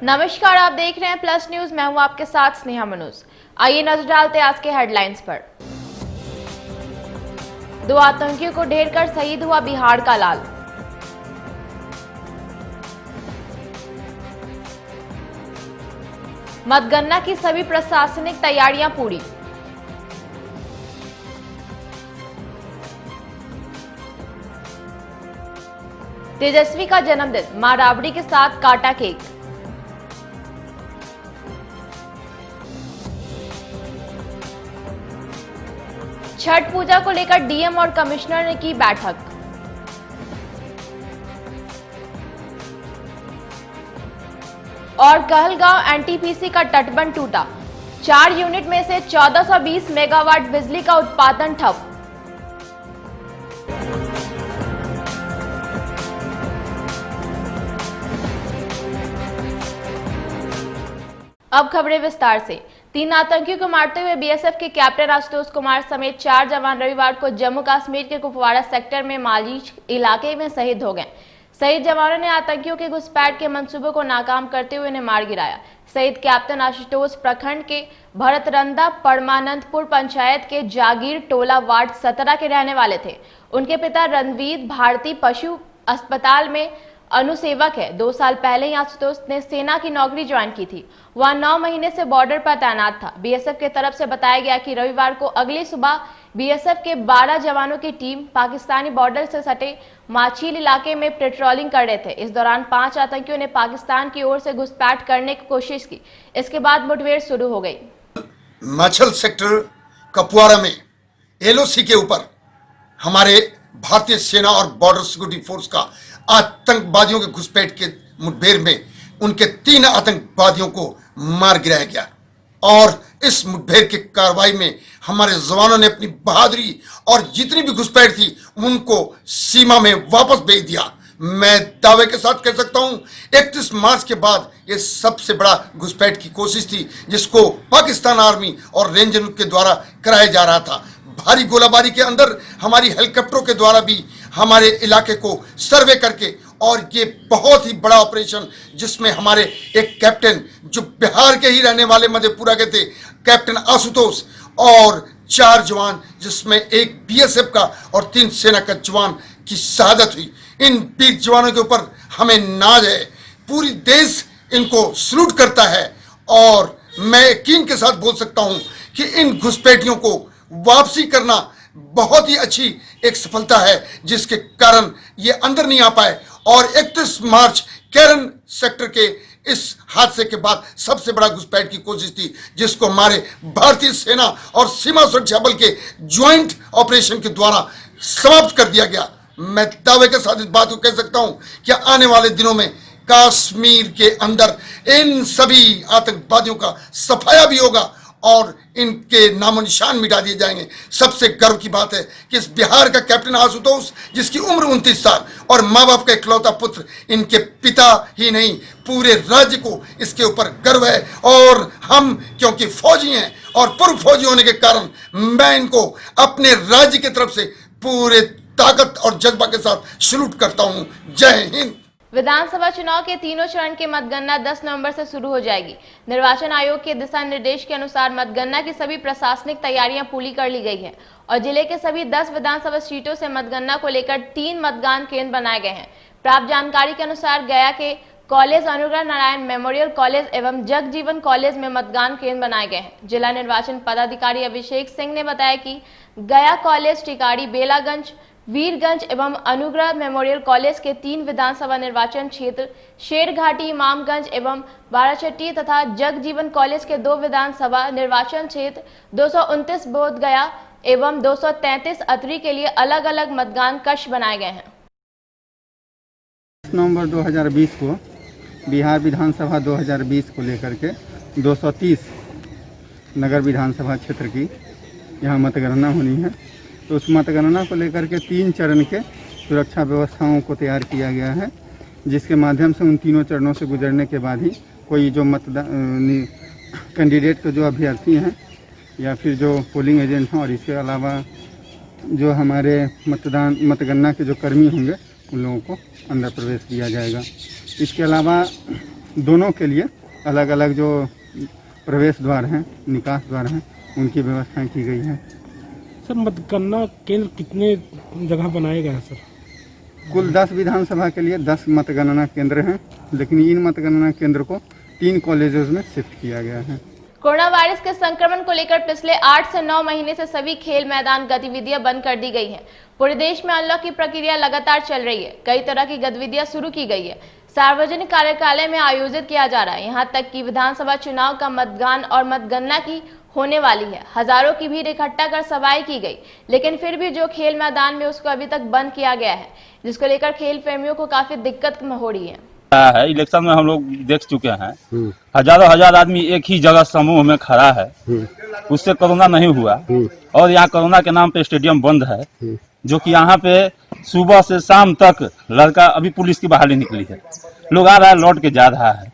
नमस्कार, आप देख रहे हैं प्लस न्यूज। मैं हूं आपके साथ स्नेहा मनोज। आइए नजर डालते हैं आज के हेडलाइंस पर। 2 आतंकियों को ढेर कर शहीद हुआ बिहार का लाल। मतगणना की सभी प्रशासनिक तैयारियां पूरी। तेजस्वी का जन्मदिन, मां राबड़ी के साथ काटा केक। छठ पूजा को लेकर डीएम और कमिश्नर ने की बैठक। और कहलगांव एनटीपीसी का तटबंध टूटा, 4 यूनिट में से 1420 मेगावाट बिजली का उत्पादन ठप। अब खबरें विस्तार से। 3 आतंकियों को मारते हुए बीएसएफ के कैप्टन आशुतोष कुमार समेत 4 जवान रविवार को जम्मू कश्मीर के कुपवाड़ा सेक्टर में मालीज इलाके में शहीद हो गए। शहीद जवानों ने आतंकियों के घुसपैठ के मंसूबों को नाकाम करते हुए उन्हें मार गिराया। शहीद कैप्टन आशुतोष प्रखंड के भरतरंदा परमानंदपुर पंचायत के जागीर टोला वार्ड 17 के रहने वाले थे। उनके पिता रणवीर भारती पशु अस्पताल में अनुसेवक है। 2 साल पहले ही आशुतोष ने सेना की नौकरी ज्वाइन की थी। वह 9 महीने से बॉर्डर पर तैनात था। बीएसएफ की तरफ से बताया गया कि रविवार को अगली सुबह बीएसएफ के 12 जवानों की टीम पाकिस्तानी बॉर्डर से सटे माछील इलाके में पेट्रोलिंग कर रहे थे। इस दौरान 5 आतंकियों ने पाकिस्तान की ओर से घुसपैठ करने की कोशिश की। इसके बाद मुठभेड़ शुरू हो गई। माछल सेक्टर कुपवाड़ा में एलओसी के ऊपर हमारे भारतीय सेना और बॉर्डर सिक्योरिटी फोर्स का आतंकवादियों के घुसपैठ के मुठभेड़ में उनके 3 आतंकवादियों को मार गिराया गया। और इस मुठभेड़ की कार्रवाई में हमारे जवानों ने अपनी बहादुरी और जितनी भी घुसपैठ थी उनको सीमा में वापस भेज दिया। मैं दावे के साथ कह सकता हूं 31 मार्च के बाद ये सबसे बड़ा घुसपैठ की कोशिश थी जिसको पाकिस्तान आर्मी और रेंजर के द्वारा कराया जा रहा था। भारी गोलाबारी के अंदर हमारी हेलीकॉप्टरों के द्वारा भी हमारे इलाके को सर्वे करके, और ये बहुत ही बड़ा ऑपरेशन जिसमें हमारे एक कैप्टन जो बिहार के ही रहने वाले मधेपुरा के थे, कैप्टन आशुतोष, और 4 जवान जिसमें एक बीएसएफ का और 3 सेना का जवान की शहादत हुई। इन वीर जवानों के ऊपर हमें नाज है। पूरी देश इनको सलूट करता है और मैं यकीन के साथ बोल सकता हूं कि इन घुसपैठियों को वापसी करना बहुत ही अच्छी एक सफलता है जिसके कारण ये अंदर नहीं आ पाए। और 31 मार्च कैरन सेक्टर के इस हादसे के बाद सबसे बड़ा घुसपैठ की कोशिश थी जिसको हमारे भारतीय सेना और सीमा सुरक्षा बल के ज्वाइंट ऑपरेशन के द्वारा समाप्त कर दिया गया। मैं दावे के साथ इस बात को कह सकता हूं कि आने वाले दिनों में कश्मीर के अंदर इन सभी आतंकवादियों का सफाया भी होगा और इनके नामो निशान मिटा दिए जाएंगे। सबसे गर्व की बात है कि इस बिहार का कैप्टन आशुतोष जिसकी उम्र 29 साल और माँ बाप का इकलौता पुत्र, इनके पिता ही नहीं पूरे राज्य को इसके ऊपर गर्व है। और हम क्योंकि फौजी हैं और पूर्व फौजी होने के कारण मैं इनको अपने राज्य की तरफ से पूरे ताकत और जज्बा के साथ सलूट करता हूं। जय हिंद। विधानसभा चुनाव के तीनों चरण की मतगणना 10 नवंबर से शुरू हो जाएगी। निर्वाचन आयोग के दिशा निर्देश के अनुसार मतगणना की सभी प्रशासनिक तैयारियां पूरी कर ली गई हैं और जिले के सभी 10 विधानसभा सीटों से मतगणना को लेकर 3 मतदान केंद्र बनाए गए हैं। प्राप्त जानकारी के अनुसार गया के college, Anugrah Narayan memorial college एवं जगजीवन कॉलेज में मतदान केंद्र बनाए गए हैं। जिला निर्वाचन पदाधिकारी अभिषेक सिंह ने बताया कि गया कॉलेज, टिकारी, बेलागंज, वीरगंज एवं अनुग्रह मेमोरियल कॉलेज के 3 विधानसभा निर्वाचन क्षेत्र, शेरघाटी, इमामगंज एवं बाराचट्टी तथा जगजीवन कॉलेज के 2 विधानसभा निर्वाचन क्षेत्र 229 बोध गया एवं 233 अतरी के लिए अलग अलग मतदान कक्ष बनाए गए हैं। नवंबर 2020 को बिहार विधानसभा 2020 को लेकर के 230 नगर विधानसभा क्षेत्र की यहाँ मतगणना होनी है। तो उस मतगणना को लेकर के 3 चरण के सुरक्षा व्यवस्थाओं को तैयार किया गया है जिसके माध्यम से उन तीनों चरणों से गुजरने के बाद ही कोई जो कैंडिडेट के जो अभ्यर्थी हैं या फिर जो पोलिंग एजेंट हैं और इसके अलावा जो हमारे मतगणना के जो कर्मी होंगे उन लोगों को अंदर प्रवेश दिया जाएगा। इसके अलावा दोनों के लिए अलग अलग जो प्रवेश द्वार हैं, निकास द्वार हैं, उनकी व्यवस्थाएं की गई हैं। सर मतगणना केंद्र कितने जगह बनाए गए हैं सर? कुल 10 विधानसभा के लिए 10 मतगणना केंद्र हैं, लेकिन इन मतगणना केंद्र को 3 कॉलेजों में शिफ्ट किया गया है। कोरोना वायरस के संक्रमण को लेकर पिछले 8 से 9 महीने से सभी खेल मैदान गतिविधियां बंद कर दी गई हैं। पूरे देश में अनलॉक की प्रक्रिया लगातार चल रही है। कई तरह की गतिविधियां शुरू की गई है। सार्वजनिक कार्यालय में आयोजित किया जा रहा है। यहां तक कि विधानसभा चुनाव का मतदान और मतगणना की होने वाली है। हजारों की भीड़ इकट्ठा कर सभाएं की गई, लेकिन फिर भी जो खेल मैदान में उसको अभी तक बंद किया गया है, जिसको लेकर खेल प्रेमियों को काफी दिक्कत हो रही है। इलेक्शन में हम लोग देख चुके हैं, हजारों हजार आदमी एक ही जगह समूह में खड़ा है, उससे कोरोना नहीं हुआ। और यहाँ कोरोना के नाम पे स्टेडियम बंद है, जो कि यहाँ पे सुबह से शाम तक लड़का, अभी पुलिस की बहाली निकली है, लोग आ रहा है, लौट के जा रहा है,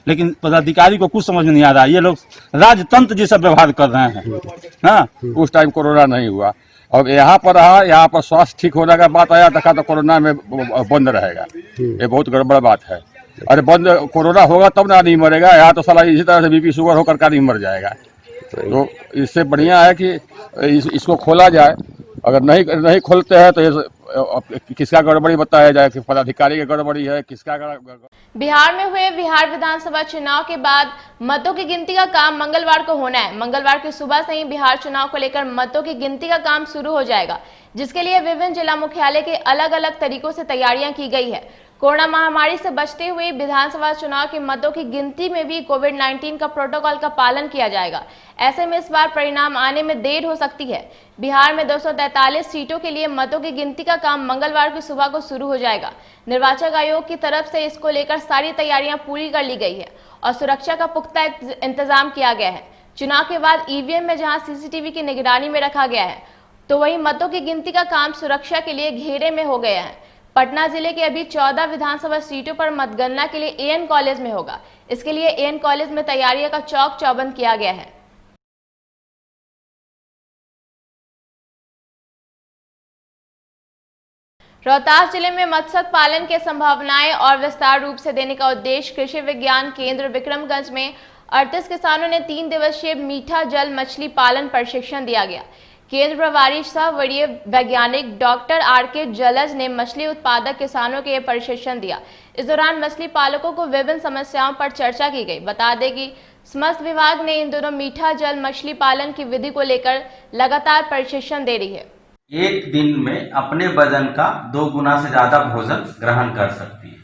लेकिन पदाधिकारी को कुछ समझ में नहीं आ रहा। ये लोग राजतंत्र जैसा व्यवहार कर रहे हैं। हाँ, उस टाइम कोरोना नहीं हुआ और यहाँ पर रहा, यहाँ पर स्वास्थ्य ठीक होने का बात आया, देखा तो कोरोना में बंद रहेगा। ये बहुत गड़बड़ बात है। अरे बंद कोरोना होगा तब ना नहीं मरेगा, यहाँ तो साला इसी तरह से बीपी शुगर होकर का नहीं मर जाएगा। तो इससे बढ़िया है कि इसको खोला जाए। अगर नहीं खोलते हैं तो किसका गड़बड़ी बताया जाए कि पदाधिकारी की गड़बड़ी है, किसका बिहार में हुए बिहार विधानसभा चुनाव के बाद मतों की गिनती का काम मंगलवार को होना है। मंगलवार की सुबह से ही बिहार चुनाव को लेकर मतों की गिनती का काम शुरू हो जाएगा, जिसके लिए विभिन्न जिला मुख्यालय के अलग अलग तरीकों से तैयारियां की गई है। कोरोना महामारी से बचते हुए विधानसभा चुनाव की मतों की गिनती में भी कोविड-19 का प्रोटोकॉल का पालन किया जाएगा। ऐसे में इस बार परिणाम आने में देर हो सकती है। बिहार में 243 सीटों के लिए मतों की गिनती का काम मंगलवार की सुबह को शुरू हो जाएगा। निर्वाचन आयोग की तरफ से इसको लेकर सारी तैयारियां पूरी कर ली गई है और सुरक्षा का पुख्ता इंतजाम किया गया है। चुनाव के बाद ईवीएम में जहां सीसीटीवी की निगरानी में रखा गया है, तो वहीं मतों की गिनती का काम सुरक्षा के लिए घेरे में हो गया है। पटना जिले के अभी 14 विधानसभा सीटों पर मतगणना के लिए एएन कॉलेज में होगा। इसके लिए एएन कॉलेज में तैयारियों का चौक चौबंद किया गया है। रोहतास जिले में मत्स्य पालन के संभावनाएं और विस्तार रूप से देने का उद्देश्य कृषि विज्ञान केंद्र विक्रमगंज में 38 किसानों ने 3 दिवसीय मीठा जल मछली पालन प्रशिक्षण दिया गया। केंद्र प्रभारी सह वरीय वैज्ञानिक डॉक्टर आर.के. जलज ने मछली उत्पादक किसानों को यह प्रशिक्षण दिया। इस दौरान मछली पालकों को विभिन्न समस्याओं पर चर्चा की गई। बता दें कि मत्स्य विभाग ने इन दोनों मीठा जल मछली पालन की विधि को लेकर लगातार प्रशिक्षण दे रही है। एक दिन में अपने वजन का 2 गुना से ज्यादा भोजन ग्रहण कर सकती है।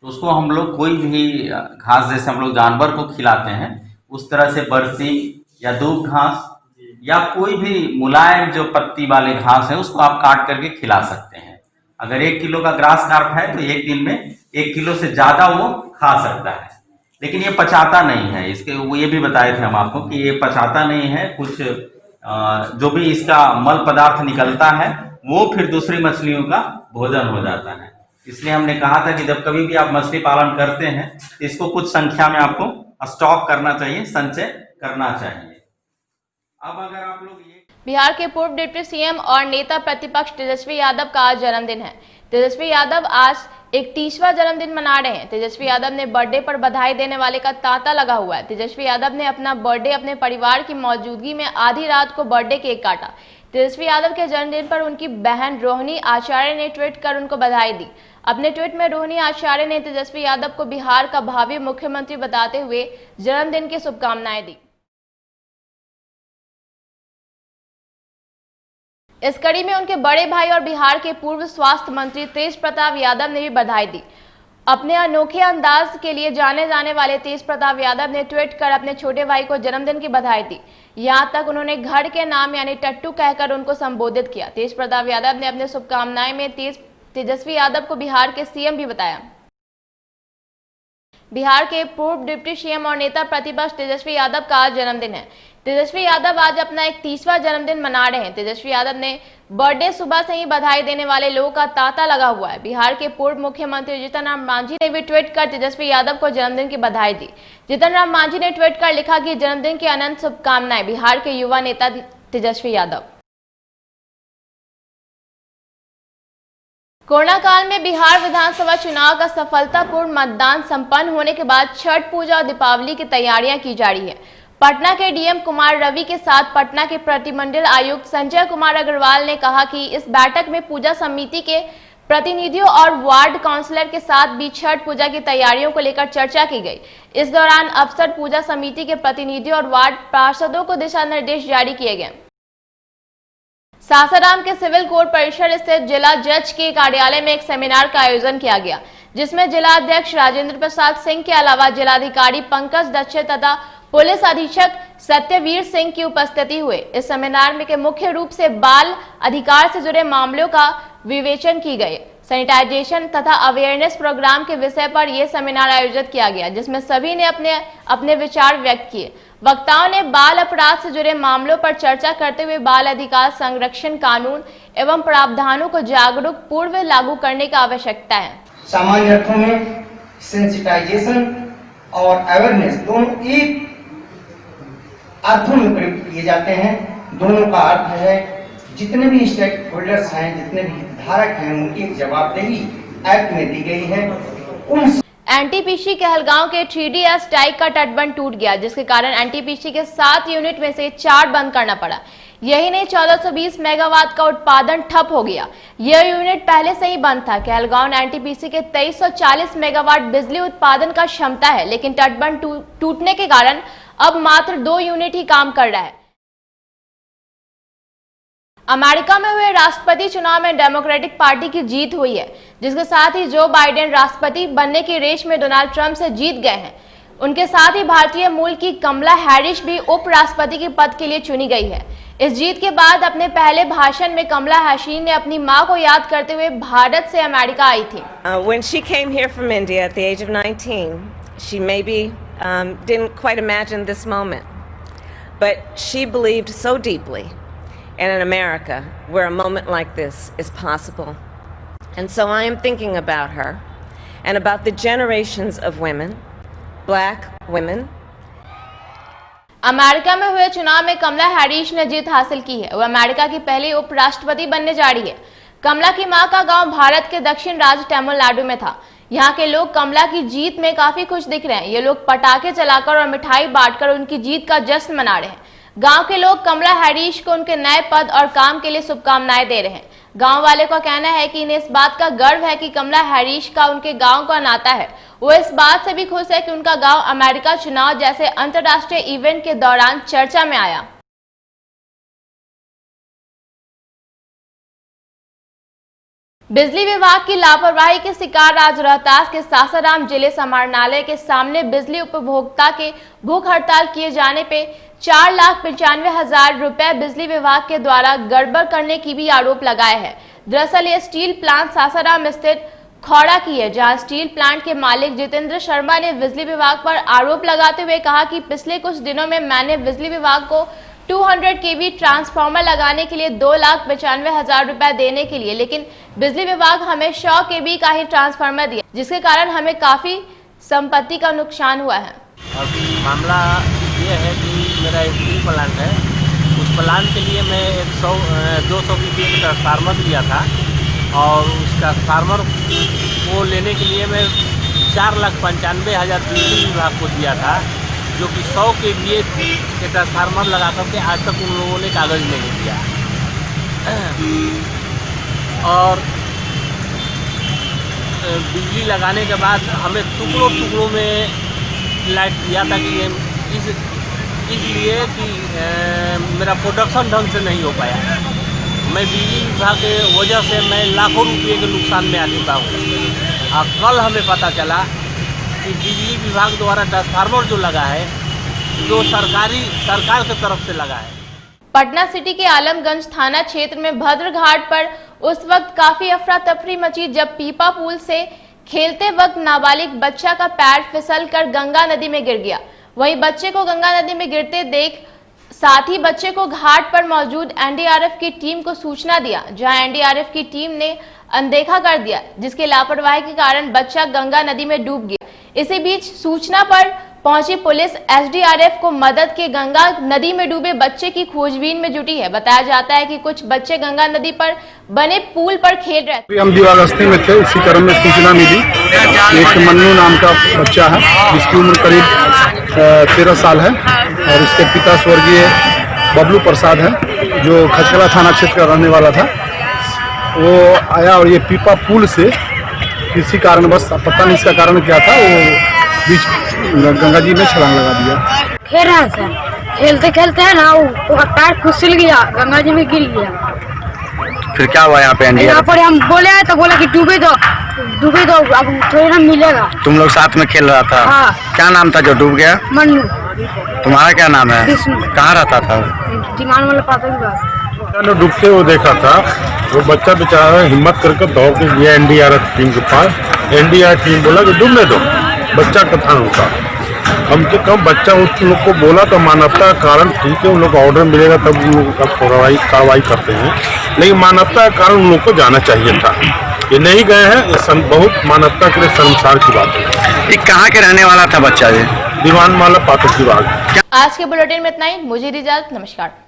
तो उसको हम लोग कोई भी घास जैसे हम लोग जानवर को खिलाते हैं, उस तरह से बरसी या दूब घास या कोई भी मुलायम जो पत्ती वाले घास है, उसको आप काट करके खिला सकते हैं। अगर 1 किलो का ग्रास कार्प है तो एक दिन में 1 किलो से ज्यादा वो खा सकता है। लेकिन ये पचाता नहीं है। इसके वो ये भी बताए थे हम आपको कि ये पचाता नहीं है। कुछ जो भी इसका मल पदार्थ निकलता है वो फिर दूसरी मछलियों का भोजन हो जाता है। इसलिए हमने कहा था कि जब कभी भी आप मछली पालन करते हैं तो इसको कुछ संख्या में आपको स्टॉक करना चाहिए, संचय करना चाहिए। अब अगर आप लोग बिहार के पूर्व डिप्टी सीएम और नेता प्रतिपक्ष तेजस्वी यादव का आज जन्मदिन है। तेजस्वी यादव आज 31वां जन्मदिन मना रहे हैं। तेजस्वी यादव ने बर्थडे पर बधाई देने वाले का तांता लगा हुआ है। तेजस्वी यादव ने अपना बर्थडे अपने परिवार की मौजूदगी में आधी रात को बर्थडे केक काटा। तेजस्वी यादव के जन्मदिन पर उनकी बहन रोहिणी आचार्य ने ट्वीट कर उनको बधाई दी। अपने ट्वीट में रोहिणी आचार्य ने तेजस्वी यादव को बिहार का भावी मुख्यमंत्री बताते हुए जन्मदिन की शुभकामनाएं दी। इस कड़ी में उनके बड़े भाई और बिहार के पूर्व स्वास्थ्य मंत्री तेज प्रताप यादव ने भी बधाई दी। अपने अनोखे अंदाज के लिए जाने जाने वाले तेज प्रताप यादव ने ट्वीट कर अपने छोटे भाई को जन्मदिन की बधाई दी। यहां तक उन्होंने घर के नाम यानी टट्टू कहकर उनको संबोधित किया। तेज प्रताप यादव ने अपने शुभकामनाएं में तेजस्वी यादव को बिहार के सीएम भी बताया। बिहार के पूर्व डिप्टी सीएम और नेता प्रतिपक्ष तेजस्वी यादव का आज जन्मदिन है। तेजस्वी यादव आज अपना 31वां जन्मदिन मना रहे हैं। तेजस्वी यादव ने बर्थडे सुबह से ही बधाई देने वाले लोगों का तांता लगा हुआ है। बिहार के पूर्व मुख्यमंत्री जीतन राम मांझी ने भी ट्वीट कर तेजस्वी यादव को जन्मदिन की बधाई दी। जीतन राम मांझी ने ट्वीट कर लिखा कि जन्मदिन की अनंत शुभकामनाएं, बिहार के युवा नेता तेजस्वी यादव। कोरोना काल में बिहार विधानसभा चुनाव का सफलतापूर्ण मतदान संपन्न होने के बाद छठ पूजा और दीपावली की तैयारियां की जा रही है। पटना के डीएम कुमार रवि के साथ पटना के प्रतिमंडल आयुक्त संजय कुमार अग्रवाल ने कहा कि इस बैठक में पूजा समिति के प्रतिनिधियों और वार्ड काउंसलर के साथ भी छठ पूजा की तैयारियों को लेकर चर्चा की गई। इस दौरान अफसर पूजा समिति के प्रतिनिधियों और वार्ड पार्षदों को दिशा निर्देश जारी किए गए। सासाराम के सिविल कोर्ट परिसर स्थित जिला जज के कार्यालय में एक सेमिनार का आयोजन किया गया, जिसमें जिला अध्यक्ष राजेंद्र प्रसाद सिंह के अलावा जिलाधिकारी पंकज दक्षित तथा पुलिस अधीक्षक सत्यवीर सिंह की उपस्थिति हुई। इस सेमिनार में के मुख्य रूप से बाल अधिकार से जुड़े मामलों का विवेचन की गई। सैनिटाइजेशन तथा अवेयरनेस प्रोग्राम के विषय पर यह सेमिनार आयोजित किया गया, जिसमें सभी ने अपने अपने विचार व्यक्त किए। वक्ताओं ने बाल अपराध से जुड़े मामलों पर चर्चा करते हुए बाल अधिकार संरक्षण कानून एवं प्रावधानों को जागरूक पूर्व लागू करने की आवश्यकता है। सामान्य अर्थों में सेंसिटाइजेशन और अवेयरनेस दोनों एक अर्थों में प्रयुक्त किए जाते हैं। दोनों का अर्थ है जितने भी स्टेक होल्डर्स हैं, जितने भी हितधारक हैं, उनकी जवाबदेही एक्ट में दी गई है। उन एनटीपीसी कहलगांव के 3DS टाइप का तटबंध टूट गया, जिसके कारण एनटीपीसी के 7 यूनिट में से 4 बंद करना पड़ा। यही नहीं, 1420 मेगावाट का उत्पादन ठप हो गया। यह यूनिट पहले से ही बंद था। कहलगांव एनटीपीसी के 2340 मेगावाट बिजली उत्पादन का क्षमता है, लेकिन तटबंध टूटने के कारण अब मात्र 2 यूनिट ही काम कर रहा है। अमेरिका में हुए राष्ट्रपति चुनाव में डेमोक्रेटिक पार्टी की जीत हुई है, जिसके साथ ही जो बाइडेन राष्ट्रपति बनने की रेस में डोनाल्ड ट्रंप से जीत गए हैं। उनके साथ ही भारतीय मूल की कमला हैरिस भी उपराष्ट्रपति के पद के लिए चुनी गई है। इस जीत के बाद अपने पहले भाषण में कमला हैरिस ने अपनी मां को याद करते हुए भारत से अमेरिका आई थी। When she came here from India at the age of 19, she maybe didn't quite imagine this moment, but she believed so deeply in an America where a moment like this is possible. And so I am thinking about her and about the generations of women, black women. America में हुए चुनाव में कमला Harris ने जीत हासिल की है। वह America की पहली उपराष्ट्रपति बनने जा रही है। कमला की मां का गांव भारत के दक्षिण राज्य तमिलनाडु में था। यहाँ के लोग कमला की जीत में काफी खुश दिख रहे हैं। ये लोग पटाखे चलाकर और मिठाई बांटकर उनकी जीत का जश्न मना रहे हैं। गांव के लोग कमला हैरिस को उनके नए पद और काम के लिए शुभकामनाएं दे रहे हैं। गांव वाले का कहना है कि इन्हें इस बात का गर्व है कि कमला हैरिस का उनके गांव का नाता है। वो इस बात से भी खुश है कि उनका गांव अमेरिका चुनाव जैसे अंतर्राष्ट्रीय इवेंट के दौरान चर्चा में आया। बिजली विभाग की लापरवाही के शिकार आज रोहतास के सासाराम जिले समाहरणालय के सामने बिजली उपभोक्ता के भूख हड़ताल किए जाने पे 4,95,000 रुपए बिजली विभाग के द्वारा गड़बड़ करने की भी आरोप लगाए हैं। दरअसल ये स्टील प्लांट सासाराम स्थित खौड़ा की है, जहां स्टील प्लांट के मालिक जितेंद्र शर्मा ने बिजली विभाग पर आरोप लगाते हुए कहा कि पिछले कुछ दिनों में मैंने बिजली विभाग को 200 kV ट्रांसफार्मर लगाने के लिए 2,95,000 रुपए देने के लिए, लेकिन बिजली विभाग हमें 100 kV का ही ट्रांसफार्मर दिया, जिसके कारण हमें काफी संपत्ति का नुकसान हुआ है। अभी मामला ये है कि मेरा एक स्टील प्लांट है, उस प्लांट के लिए मैं 200 kV का ट्रांसफार्मर लिया था और उस ट्रांसफार्मर को लेने के लिए मैं 4,95,000 बिजली विभाग को दिया था, जो कि 100 kV के ट्रांसफार्मर लगा करके आज तक उन लोगों ने कागज नहीं दिया। और बिजली लगाने के बाद हमें टुकड़ों टुकड़ों में लाइट दिया था कि इसलिए कि मेरा प्रोडक्शन ढंग से नहीं हो पाया। मैं बिजली विभाग के वजह से मैं लाखों रुपये के नुकसान में आ चुका हूँ। और कल हमें पता चला कि बिजली विभाग द्वारा ट्रांसफार्मर जो लगा है जो सरकार की तरफ से लगा है। पटना सिटी के आलमगंज थाना क्षेत्र में भद्र घाट पर उस वक्त काफी अफरा तफरी मची जब पीपा पुल से खेलते वक्त नाबालिग बच्चा का पैर फिसलकर गंगा नदी में गिर गया। वहीं बच्चे को गंगा नदी में गिरते देख साथ ही बच्चे को घाट पर मौजूद एनडीआरएफ की टीम को सूचना दिया, जहां एनडीआरएफ की टीम ने अनदेखा कर दिया, जिसके लापरवाही के कारण बच्चा गंगा नदी में डूब गया। इसी बीच सूचना पर पहुंची पुलिस एसडीआरएफ को मदद के गंगा नदी में डूबे बच्चे की खोजबीन में जुटी है। बताया जाता है कि कुछ बच्चे गंगा नदी पर बने पुल पर खेल रहे थे। हम दीवागस्ती में थे, उसी क्रम में सूचना मिली। एक मन्नू नाम का बच्चा है जिसकी उम्र करीब 13 साल है और उसके पिता स्वर्गीय बबलू प्रसाद है जो खचकला थाना क्षेत्र का रहने वाला था। वो आया और ये पीपा पुल से किसी कारणवश, पता नहीं इसका कारण क्या था, वो बीच गंगा जी में छलांग लगा दिया। खेल रहा था, खेलते खेलते है ना वो पैर फिसल गया, गंगा जी में गिर गया। फिर क्या हुआ यहाँ पे? यहाँ पर हम बोले तो बोला कि डूबे दो, अब थोड़ी ना मिलेगा। तुम लोग साथ में खेल रहा था? हाँ। क्या नाम था जो डूब गया? मन्नू। तुम्हारा क्या नाम है? विष्णु। कहाँ रहता था? दीवान वाला पाता की बात। डूबते हुए देखा था, वो बच्चा बेचारा हिम्मत करके दौड़ के गया एनडीआरएफ टीम के पास। एनडीआरएफ टीम बोला कि डूबने दो, बच्चा कथा होता। कम से कम बच्चा उस लोग को बोला तो मानवता के कारण ठीक है, उन लोग को ऑर्डर मिलेगा तब उन लोगों का कार्रवाई करते हैं, लेकिन मानवता के कारण उन लोग को जाना चाहिए था। ये नहीं गए हैं, ये बहुत मानवता के लिए शर्मसार की बात है। ये कहाँ के रहने वाला था बच्चा? ये दीवान वाला पातक की बात। आज के बुलेटिन में इतना ही। मुझे इजाजत, नमस्कार।